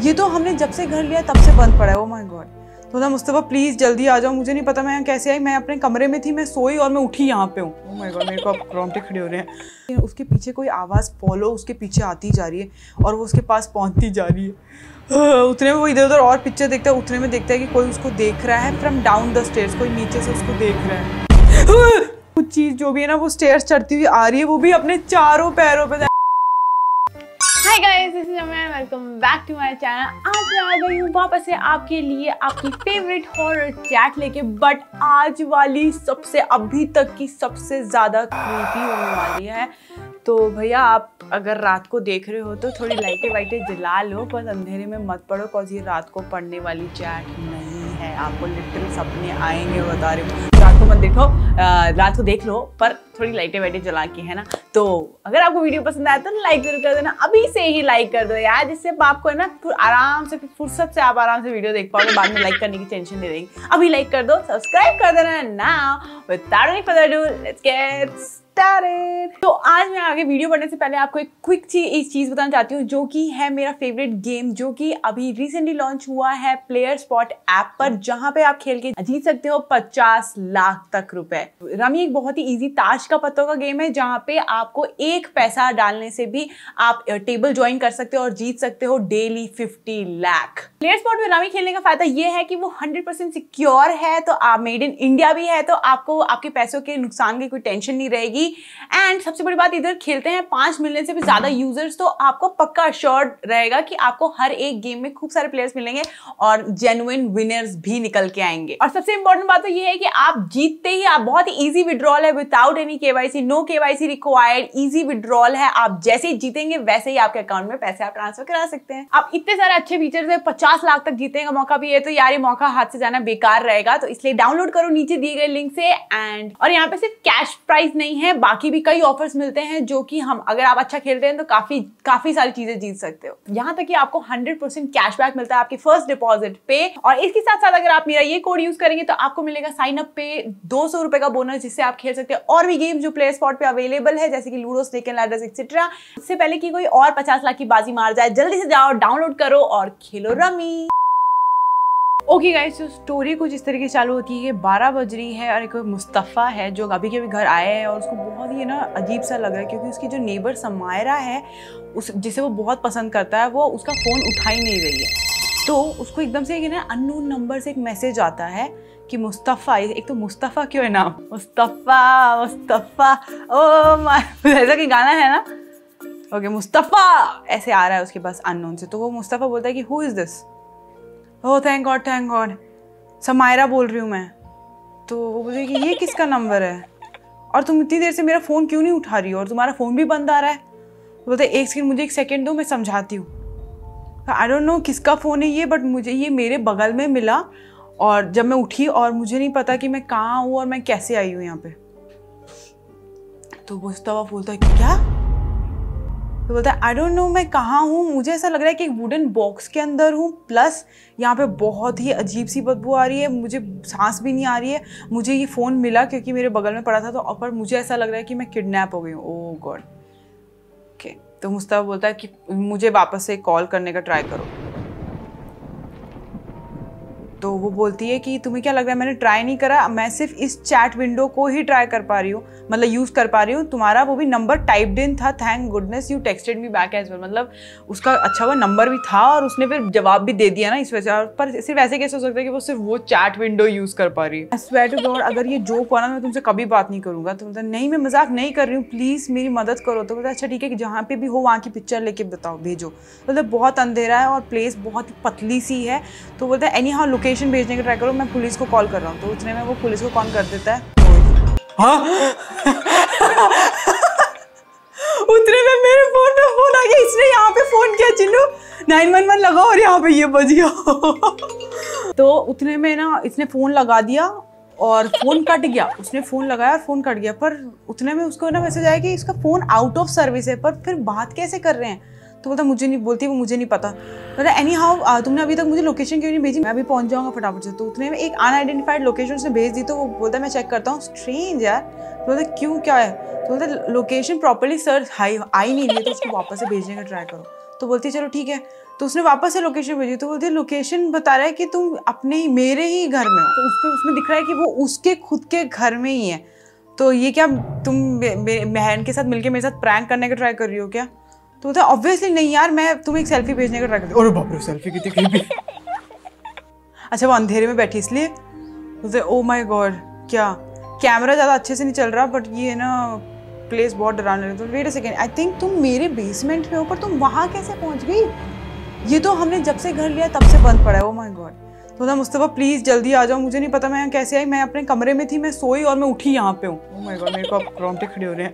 ये तो हमने जब से घर लिया तब से बंद पड़ा है। Oh my God. तो ना मुस्तफा प्लीज जल्दी आ जाओ, मुझे नहीं पता मैं यहाँ कैसे आई। मैं अपने कमरे में थी, मैं सोई और मैं उठी यहाँ पे हूँ। ओ माय गॉड, मेरे को अब रोंगटे खड़े हो रहे हैं। उसके पीछे कोई आवाज़ फॉलो उसके पीछे आती जा रही है और वो उसके पास पहुँचती जा रही है। उतने में वो इधर उधर और पिक्चर देखता है, उतने में देखता है कि कोई उसको देख रहा है फ्रॉम डाउन द स्टेयर्स, कोई नीचे से उसको देख रहा है। कुछ चीज़ जो भी है ना वो स्टेयर्स चढ़ती हुई आ रही है, वो भी अपने चारों पैरों पे। Hi guys, this is Aman, welcome back to my channel. आज मैं आ गई हूँ वापस से आपके लिए आपकी फेवरेट हॉरर चैट लेके, बट आज वाली सबसे अभी तक की सबसे ज़्यादा क्रीपी होने वाली है। तो भैया आप अगर रात को देख रहे हो तो थोड़ी लाइटें वाइटें जला लो, बस अंधेरे में मत पड़ो, कॉज ये रात को पढ़ने वाली चैट नहीं है। आपको लिटरल सपने आएंगे, बता रही हूँ। रात को मत देखो, रात को देख लो पर थोड़ी लाइटें वाइटें जला के, है ना। तो अगर आपको वीडियो पसंद आया तो लाइक जरूर कर देना, अभी से ही लाइक कर दो यार, जिससे आपको है ना आराम से फुर्सत से आप आराम से वीडियो देख पाओगे, बाद में लाइक करने की टेंशन नहीं रहेगी। अभी लाइक कर दो, सब्सक्राइब कर देना। Now without any further ado, let's get started. तो आज मैं आगे वीडियो बढ़ने से पहले आपको एक क्विक चीज बताना चाहती हूँ, जो कि है मेरा फेवरेट गेम, जो कि अभी रिसेंटली लॉन्च हुआ है प्लेयर स्पॉट ऐप पर, जहां पे आप खेल के जीत सकते हो 50 लाख तक रुपए। रमी एक बहुत ही इजी ताश का पत्तों का गेम है, जहां पे आपको एक पैसा डालने से भी आप टेबल ज्वाइन कर सकते हो और जीत सकते हो डेली 50 लाख। प्लेयर स्पॉट में रमी खेलने का फायदा ये है कि वो 100% सिक्योर है, तो आप मेड इन इंडिया भी है, तो आपको आपके पैसों के नुकसान की कोई टेंशन नहीं रहेगी। एंड सबसे बड़ी बात, इधर खेलते हैं 5 मिलियन से भी ज्यादा यूजर्स, तो आपको पक्का अश्योर्ड रहेगा कि आपको हर एक गेम में खूब सारे प्लेयर्स मिलेंगे और जेन्युइन विनर्स भी निकल के आएंगे। और सबसे इंपॉर्टेंट बात तो ये है कि आप जीतते ही आप बहुत ही इजी विड्रॉल है, without any KYC, no KYC required, easy withdrawal है। आप जैसे ही जीतेंगे वैसे ही आपके अकाउंट में पैसे आप ट्रांसफर करा सकते हैं। आप इतने सारे अच्छे फीचर्स है, 50 लाख तक जीतने का मौका भी है, तो यार ये मौका हाथ से जाना बेकार रहेगा, तो इसलिए डाउनलोड करो नीचे दिए गए लिंक से। एंड और यहाँ पे सिर्फ कैश प्राइस नहीं है, बाकी भी कई ऑफर्स मिलते हैं, जो कि हम अगर आप अच्छा खेलते हैं तो काफी सारी चीजें जीत सकते हो। यहाँ तक कि आपको 100% कैशबैक मिलता है आपकी फर्स्ट डिपॉजिट पे। और इसके साथ साथ अगर आप मेरा ये कोड यूज करेंगे तो आपको मिलेगा साइन अप पे 200 रुपए का बोनस, जिससे आप खेल सकते हैं और भी गेम जो प्लेयर स्पॉट पे अवेलेबल है, जैसे कि ludo, snake and ladders etcetera. इससे पहले कि कोई और 50 लाख की बाजी मार जाए, जल्दी से जाओ, डाउनलोड करो और खेलो रमी। ओके गाइस, तो स्टोरी कुछ इस तरीके से चालू होती है। 12 बज रही है और एक मुस्तफ़ा है जो अभी के अभी घर आया है, और उसको बहुत ही ना अजीब सा लग रहा है, क्योंकि उसकी जो नेबर समायरा है, जिसे वो बहुत पसंद करता है, वो उसका फ़ोन उठा ही नहीं रही है। तो उसको एकदम से ना अननोन नंबर से एक मैसेज आता है कि मुस्तफ़ा, एक तो मुस्तफ़ा क्यों है नाम, मुस्तफ़ा ओ माय, ऐसा कि गाना है ना, ओके मुस्तफ़ा ऐसे आ रहा है उसके पास अननोन से। तो वो मुस्तफ़ा बोलता है कि who is this. Oh thank God, Samaira बोल रही हूँ मैं। तो वो बोले कि ये किसका नंबर है और तुम इतनी देर से मेरा फ़ोन क्यों नहीं उठा रही हो, और तुम्हारा फ़ोन भी बंद आ रहा है। बोलते एक सेकंड, मुझे 1 सेकंड दो, मैं समझाती हूँ। आई डोंट नो किसका फ़ोन है ये, बट मुझे ये मेरे बगल में मिला और जब मैं उठी, और मुझे नहीं पता कि मैं कहाँ हूँ और मैं कैसे आई हूँ यहाँ पे। तो मुस्तफ़ा बोलता है कि क्या, तो बोलता है आई डोंट नो मैं कहाँ हूँ, मुझे ऐसा लग रहा है कि एक वुडन बॉक्स के अंदर हूँ, प्लस यहाँ पे बहुत ही अजीब सी बदबू आ रही है, मुझे सांस भी नहीं आ रही है। मुझे ये फ़ोन मिला क्योंकि मेरे बगल में पड़ा था, तो पर मुझे ऐसा लग रहा है कि मैं किडनैप हो गई हूँ। ओह गॉड। ओके, तो मुस्तफ़ा बोलता है कि मुझे वापस से कॉल करने का ट्राई करो। तो वो बोलती है कि तुम्हें क्या लग रहा है मैंने ट्राई नहीं करा, मैं सिर्फ इस चैट विंडो को ही ट्राई कर पा रही हूँ, मतलब यूज़ कर पा रही हूँ। तुम्हारा वो भी नंबर टाइप्ड इन था, thank goodness you texted me back as well, मतलब उसका अच्छा हुआ नंबर भी था और उसने फिर जवाब भी दे दिया ना इस वजह से। पर सिर्फ ऐसे कैसे हो सकता है कि वो सिर्फ वो चैट विंडो यूज़ कर पा रही है। आई स्वेयर टू गॉड, अगर ये जोक हुआ ना मैं तुमसे कभी बात नहीं करूँगा। तो मतलब नहीं, मैं मजाक नहीं कर रही हूँ, प्लीज़ मेरी मदद करो। तो बोलता अच्छा ठीक है, कि जहाँ पे भी हो वहाँ की पिक्चर लेके बताओ, भेजो। मतलब बहुत अंधेरा है और प्लेस बहुत ही पतली सी है। तो बोलता है एनी हाउ लोकेशन भेजने का ट्राई करो, मैं पुलिस को कॉल कर रहा हूँ। तो उतने में वो पुलिस को कॉल कर देता है। हाँ उतने में मेरे फोन पे फोन आ गया, इसने यहाँ पे फोन किया, चिन्नू 911 लगाओ, और यहाँ पे ये बज गया। तो उतने में ना इसने फोन लगा दिया और फोन कट गया। उसने फोन लगाया और फोन कट गया, पर उतने में उसको ना मैसेज आया कि इसका फोन आउट ऑफ सर्विस है। पर फिर बात कैसे कर रहे हैं, तो बोलता मुझे नहीं, बोलती वो मुझे नहीं पता। बोलता एनी हाउ तुमने अभी तक मुझे लोकेशन क्यों नहीं भेजी, मैं अभी पहुंच जाऊंगा फटाफट से। तो उतने में एक अनआइडेंटिफाइड लोकेशन उसने भेज दी। तो वो बोलता मैं चेक करता हूँ। स्ट्रेंज यार। तो बोलता क्यों, क्या है। तो बोलता लोकेशन प्रॉपर्ली सर्च आई नहीं रही है, तो उसको वापस से भेजने का ट्राई करो। तो बोलती है चलो ठीक है। तो उसने वापस से लोकेशन भेजी, तो बोलती है लोकेशन बता रहा है कि तुम अपने ही मेरे ही घर में हो। तो उसको उसमें दिख रहा है कि वो उसके खुद के घर में ही है। तो ये क्या तुम बहन के साथ मिलके मेरे साथ प्रैंक करने का ट्राई कर रही हो क्या? तो बोलता है ऑब्वियसली नहीं यार, मैं तुम्हें एक सेल्फी भेजने का ट्राई करती हूँ। अरे बाप रे, सेल्फी कितनी क्रीपी। अच्छा वो अंधेरे में बैठी इसलिए। बोलते ओ माय गॉड, क्या कैमरा ज़्यादा अच्छे से नहीं चल रहा, बट ये ना प्लेस बहुत डराने लगी। तो wait a second, I think तुम मेरे बेसमेंट में हो, पर तुम वहाँ कैसे पहुँच गई? ये तो हमने जब से घर लिया तब से बंद पड़ा है। Oh my God. तो ना मुस्तफ़ा प्लीज़ जल्दी आ जाओ, मुझे नहीं पता मैं यहाँ कैसे आई। मैं अपने कमरे में थी, मैं सोई और मैं उठी यहाँ पे हूँ। ओ माय गॉड, मेरे को अब रोंगटे खड़े हो रहे हैं।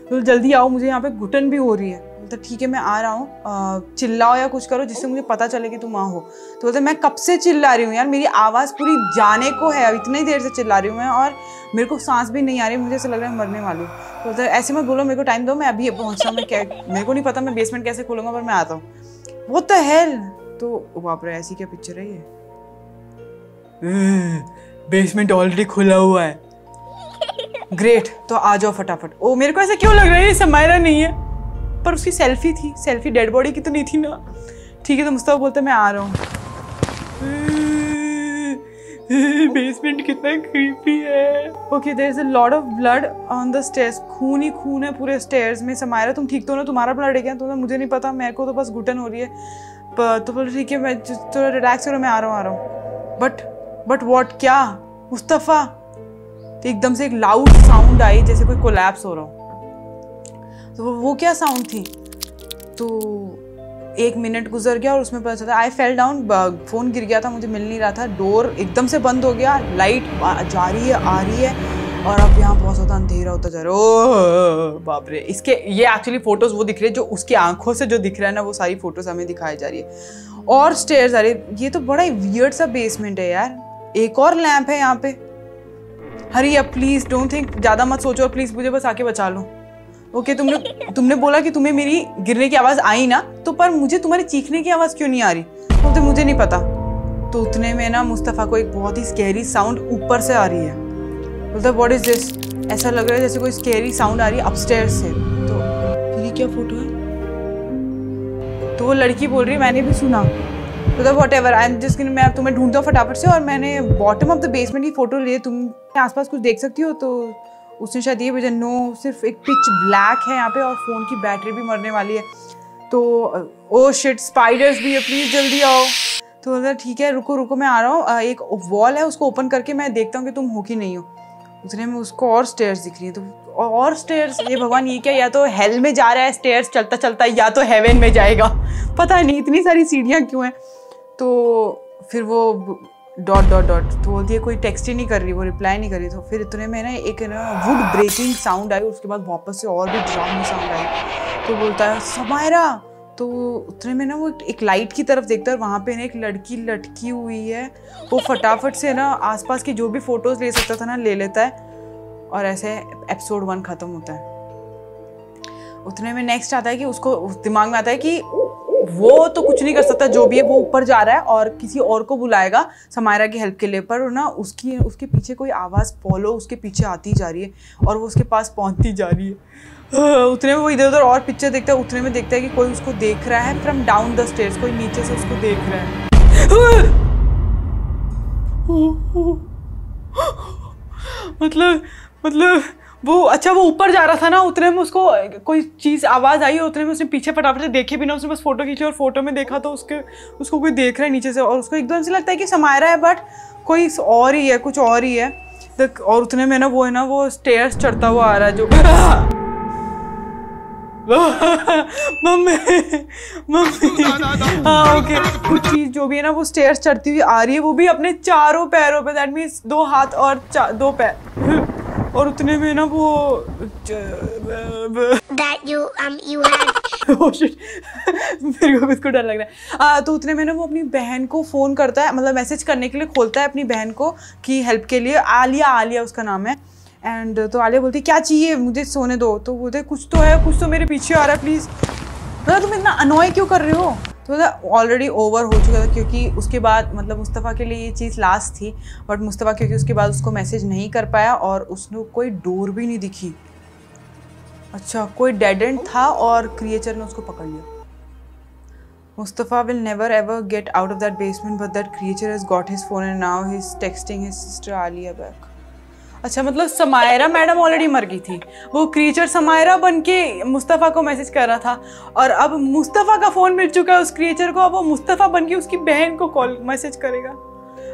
तो जल्दी आओ, मुझे यहाँ पे घुटन भी हो रही है। तो ठीक है मैं आ रहा हूँ, चिल्लाओ या कुछ करो जिससे मुझे पता चले कि तुम वहाँ हो। तो बोलते मैं कब से चिल्ला रही हूँ यार, मेरी आवाज़ पूरी जाने को है, अब इतनी देर से चिल्ला रही हूँ मैं, और मेरे को सांस भी नहीं आ रही, मुझे ऐसा लग रहा है मरने वाली हूँ। तो बोलते ऐसे मत बोलो, मेरे को टाइम दो, मैं अभी पहुँचता हूँ। मेरे को नहीं पता मैं बेसमेंट कैसे खोलूँगा, पर मैं आता हूँ। What the hell. तो बाप रे, ऐसी क्या पिक्चर है ये? बेसमेंट ऑलरेडी खुला हुआ है। ग्रेट, तो आ जाओ फटाफट। ओ मेरे को ऐसा क्यों लग रहा है ये समायरा नहीं है, पर उसकी सेल्फी थी, सेल्फी डेड बॉडी की तो नहीं थी ना। ठीक है, तो मुस्तफा बोलते मैं आ रहा हूँ। बेसमेंट कितना क्रीपी है। Okay, there is a lot of blood on the stairs. खून ही खून है पूरे स्टेयर्स में। समायरा तुम ठीक तो हो ना? तुम्हारा ब्लड है क्या? तो मुझे नहीं पता, मेरे को तो बस घुटन हो रही है। तो बोलो ठीक है, मैं थोड़ा रिलैक्स करो, मैं आ रहा हूँ। बट व्हाट, क्या मुस्तफा? तो एकदम से एक लाउड साउंड आई जैसे कोई कोलैप्स हो रहा हो। तो वो क्या साउंड थी? तो 1 मिनट गुजर गया और उसमें पता चला आई फेल डाउन, फ़ोन गिर गया था, मुझे मिल नहीं रहा था, डोर एकदम से बंद हो गया, लाइट जा रही है आ रही है, और अब यहाँ बहुत ज़्यादा अंधेरा होता जा रहा है। ओह बाप रे। इसके ये एक्चुअली फ़ोटोज़ वो दिख रही है जो उसकी आंखों से जो दिख रहा है ना, वो सारी फ़ोटोज़ हमें दिखाई जा रही है। और स्टेयर्स आ रही है। ये तो बड़ा ही वियर्ड सा बेसमेंट है यार। एक और लैंप है यहाँ पे। हरी अब प्लीज़, डोंट थिंक, ज़्यादा मत सोचो, प्लीज़ मुझे बस आके बचा लो। ओके, तुमने बोला कि तुम्हें मेरी गिरने की आवाज़ आई ना, तो पर मुझे तुम्हारी चीखने की आवाज़ क्यों नहीं आ रही? तो मुझे नहीं पता। तो उतने में ना मुस्तफ़ा को एक बहुत ही स्कैरी साउंड ऊपर से आ रही है। बोलता व्हाट इज दिस? ऐसा लग रहा है जैसे कोई स्कैरी साउंड आ रही है अपस्टेयर्स से। तो फिर ये क्या फोटो है? तो वो लड़की बोल रही है मैंने भी सुना। तो व्हाटएवर, आई एम जस्ट, मैं तुम्हें ढूंढता हूँ फटाफट से, और मैंने बॉटम ऑफ द बेसमेंट की फोटो ली है, तुम आसपास कुछ देख सकती हो? तो उसने शायद ये भेजा, नो सिर्फ एक पिच ब्लैक है यहाँ पे, और फ़ोन की बैटरी भी मरने वाली है। तो ओ शिट, स्पाइडर्स भी है, प्लीज़ जल्दी आओ। तो बोला ठीक है रुको रुको मैं आ रहा हूँ। एक वॉल है, उसको ओपन करके मैं देखता हूँ कि तुम हो कि नहीं हो। उतने में उसको और स्टेयर्स दिख रही है। तो और स्टेयर्स, ये भगवान ये क्या, या तो हेल में जा रहा है स्टेयर्स चलता चलता, या तो हेवन में जाएगा, पता नहीं इतनी सारी सीढ़ियाँ क्यों हैं। तो फिर वो डॉट डॉट डॉट, तो बोलती है कोई टेक्स्ट ही नहीं कर रही, वो रिप्लाई नहीं कर रही। तो फिर इतने में ना एक वुड ब्रेकिंग साउंड आई, उसके बाद वापस से और भी ड्राउनी साउंड आई। तो बोलता है समायरा। तो उतने में ना वो एक लाइट की तरफ देखता है, वहाँ पे ना एक लड़की लटकी हुई है। वो फटाफट से ना आसपास की जो भी फोटोज ले सकता था ना ले लेता है, और ऐसे एपिसोड 1 खत्म होता है। उतने में नेक्स्ट आता है कि उसको दिमाग में आता है कि वो तो कुछ नहीं कर सकता, जो भी है वो ऊपर जा रहा है और किसी और को बुलाएगा समायरा की हेल्प के लिए। पर ना उसके पीछे कोई आवाज़ फॉलो उसके पीछे आती जा रही है, और वो उसके पास पहुंचती जा रही है। उतने में वो इधर उधर और पिक्चर देखता है। उतने में देखता है कि कोई उसको देख रहा है फ्रॉम डाउन द स्टेयर्स, कोई नीचे से उसको देख रहा है। मतलब वो, अच्छा वो ऊपर जा रहा था ना, उतने में उसको कोई चीज़ आवाज़ आई, और उतने में उसने पीछे फटाफट से देखे भी ना, उसने बस फोटो खींची, और फोटो में देखा तो उसको कोई देख रहा है नीचे से, और उसको एकदम से लगता है कि समायरा है, बट कोई और ही है, कुछ और ही है। और उतने में ना वो स्टेयर्स चढ़ता हुआ आ रहा है जो मम्मी हाँ ओके, कुछ चीज़ जो भी है ना वो स्टेयर्स चढ़ती हुई आ रही है, वो भी अपने चारों पैरों पे, दैट मीन्स 2 हाथ और 2 पैर। और उतने में ना वो मेरे को कुछ डर लग रहा है। तो उतने में ना वो अपनी बहन को फ़ोन करता है, मतलब मैसेज करने के लिए खोलता है अपनी बहन को कि हेल्प के लिए। आलिया उसका नाम है। एंड तो आलिया बोलती है क्या चाहिए, मुझे सोने दो। तो बोलते कुछ तो है, कुछ तो मेरे पीछे आ रहा है, प्लीज़। मतलब तुम इतना अनॉय क्यों कर रहे हो? तो ऑलरेडी ओवर हो चुका था, क्योंकि उसके बाद मतलब मुस्तफ़ा के लिए ये चीज़ लास्ट थी, बट मुस्तफ़ा क्योंकि उसके बाद उसको मैसेज नहीं कर पाया, और उसने कोई डोर भी नहीं दिखी। अच्छा, कोई डेड एंड था और क्रिएचर ने उसको पकड़ लिया। Mustafa will never ever get out of that basement, but that creature has got his phone and now he's texting his sister Alia back. अच्छा, मतलब समायरा मैडम ऑलरेडी मर गई थी, वो क्रीचर समायरा बन के मुस्तफ़ा को मैसेज कर रहा था, और अब मुस्तफ़ा का फ़ोन मिल चुका है उस क्रीचर को, अब वो मुस्तफ़ा बन के उसकी बहन को कॉल मैसेज करेगा।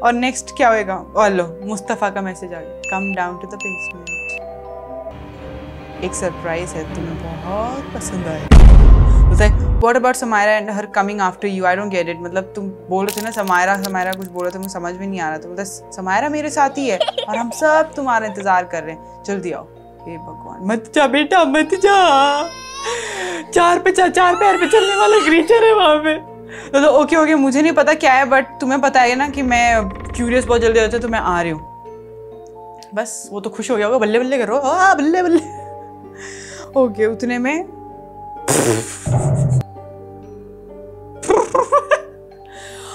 और नेक्स्ट क्या होएगा? और लो, मुस्तफ़ा का मैसेज आ गया, come down to the basement. एक सरप्राइज है, तुम्हें बहुत पसंद आएगा। What about Samaira and her coming after you? I don't get it. मतलब तुम बोल रहे थे ना समायरा कुछ बोल रहे थे, मुझे समझ में नहीं आ रहा था। मतलब समायरा मेरे साथ ही है और हम सब तुम्हारा इंतजार कर रहे हैं, जल्दी आओ। हे भगवान, मत जा बेटा, मत जा। चार पैर पे चलने वाला क्रीचर है वहाँ पे। तो ओके, मुझे नहीं पता क्या है, बट तुम्हें पता है ना कि मैं क्यूरियस बहुत जल्दी होता है, तो मैं आ रही हूँ। बस वो तो खुश हो गया होगा, बल्ले बल्ले करो, बल्ले बल्ले। ओके, उतने में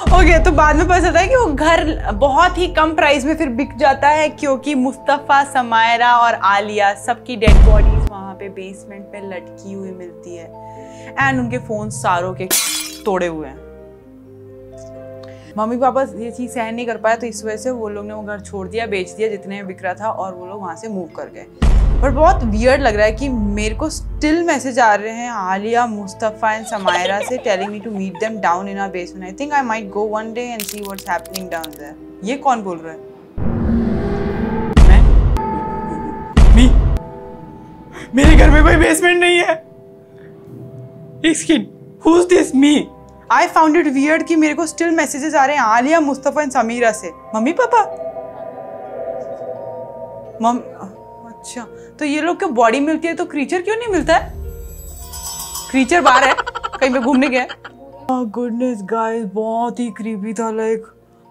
ओके, तो बाद में पता चलता है कि वो घर बहुत ही कम प्राइस में फिर बिक जाता है, क्योंकि मुस्तफ़ा, समायरा और आलिया सबकी डेड बॉडीज वहाँ पे बेसमेंट में लटकी हुई मिलती है, एंड उनके फोन सारों के तोड़े हुए हैं। मम्मी पापा ये चीज़ सहन नहीं कर पाया, तो इस वजह से वो लोग ने वो घर छोड़ दिया, बेच दिया जितने में बिक रहा था, और वो लोग वहाँ से मूव कर गए। पर बहुत वियर्ड लग रहा है कि मेरे को स्टिल मैसेज आ रहे हैं आलिया, मुस्तफ़ा एंड समायरा से, telling me to meet them down in our basement. I think I might go one day and see what's happening down there. ये कौन बोल रहा है? मैं? मेरे घर में कोई बेसमेंट नहीं है। Who's this me? I found it weird कि मेरे को स्टिल मैसेजेस आ रहे हैं आलिया, मुस्तफ़ा एंड समीरा से। Mummy papa? अच्छा, तो ये लोग को बॉडी मिलती है तो क्रीचर क्यों नहीं मिलता है? क्रीचर बाहर है, कहीं पे घूमने गया है। गुडनेस गाइस, बहुत ही क्रीपी था। लाइक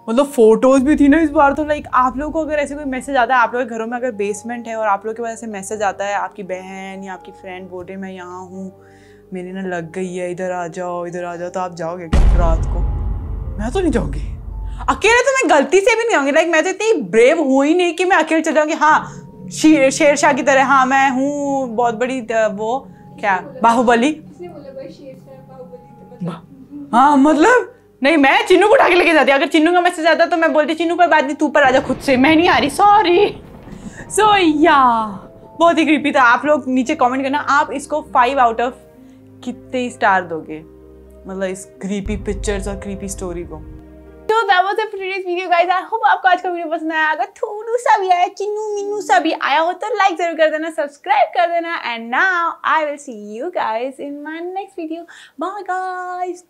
मतलब फोटोज भी थी ना इस बार तो। लाइक आप लोगों को अगर ऐसे कोई मैसेज आता है, आप लोगों के घरों में अगर बेसमेंट है और आप लोगों के पास ऐसे मैसेज आता है, आपकी बहन या आपकी फ्रेंड बोल रही मैं यहाँ हूँ, मेरी ना लग गई है, इधर आ जाओ, तो आप जाओगे क्या रात को? मैं तो नहीं जाऊँगी अकेले, तो मैं गलती से भी नहीं जाऊँगी। लाइक मैं तो इतनी ब्रेव हूँ ही नहीं कि मैं अकेले चल जाऊँगी। हाँ, शेरशाह की तरह, हाँ मैं हूँ बहुत बड़ी, वो क्या बाहुबली, हाँ मतलब नहीं, मैं चिन्नू को उठा के लेके जाती। अगर चिन्नू का मैसेज आता तो मैं बोलती चिन्नू कोई बात नहीं, तू ऊपर आ जा खुद से, मैं नहीं आ रही, सॉरी। सो या बहुत ही क्रीपी था। आप लोग नीचे कमेंट करना, आप इसको 5 आउट ऑफ कितने स्टार दोगे, मतलब इस क्रीपी पिक्चर्स और क्रीपी स्टोरी को। So that was it for today's video guys. I hope आपको आज का वीडियो पसंद आया। अगर थोड़ा सा भी आया, चिन्नू मिन्नू सा भी आया हो तो लाइक जरूर कर देना, सब्सक्राइब कर देना, and now I will see you guys in my next video. Bye guys.